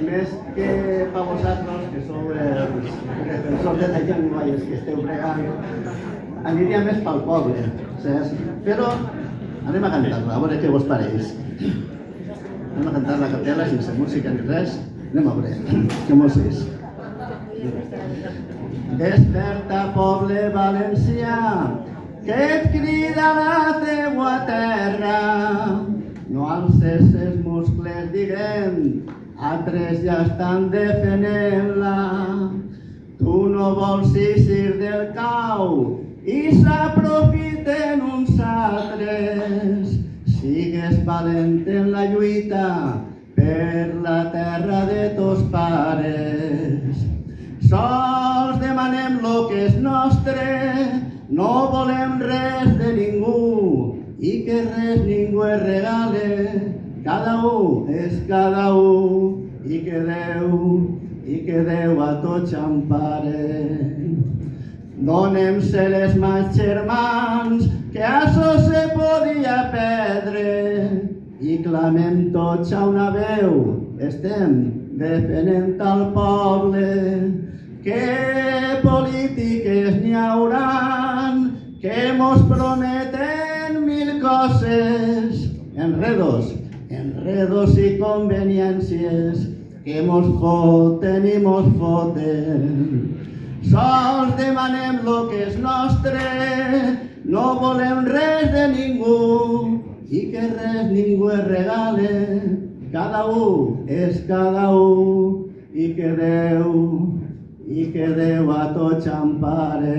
Més que per vosaltres, que sou els defensors de la llengua i els que esteu pregant, aniria més pel poble, saps? Però anem a cantar-la, a veure què vos pareix. Anem a cantar la capella sense música ni res. Anem a veure què mos és. Desperta, poble valencià, que et crida la teua terra. No alces els muscles, diguem, altres ja estan defenent-la. Tu no vols eixir del cau i s'aprofiten uns altres. Sigues valent en la lluita per la terra de tos pares. Sols demanem lo que és nostre, no volem res de ningú i que res ningú es regale. Cada u és cada u i que Déu a tots empare. Donem-se les mans, germans, que açò se podia perdre i clamem tots a una veu, estem defenent al poble. Que polítiques n'hi hauran que mos prometen mil coses, enredos i conveniències que mos foten i mos foten. Sols demanem lo que és nostre, no volem res de ningú i que res ningú es regale. Cada u és cada u i que Déu a tots empare.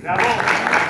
Bravo!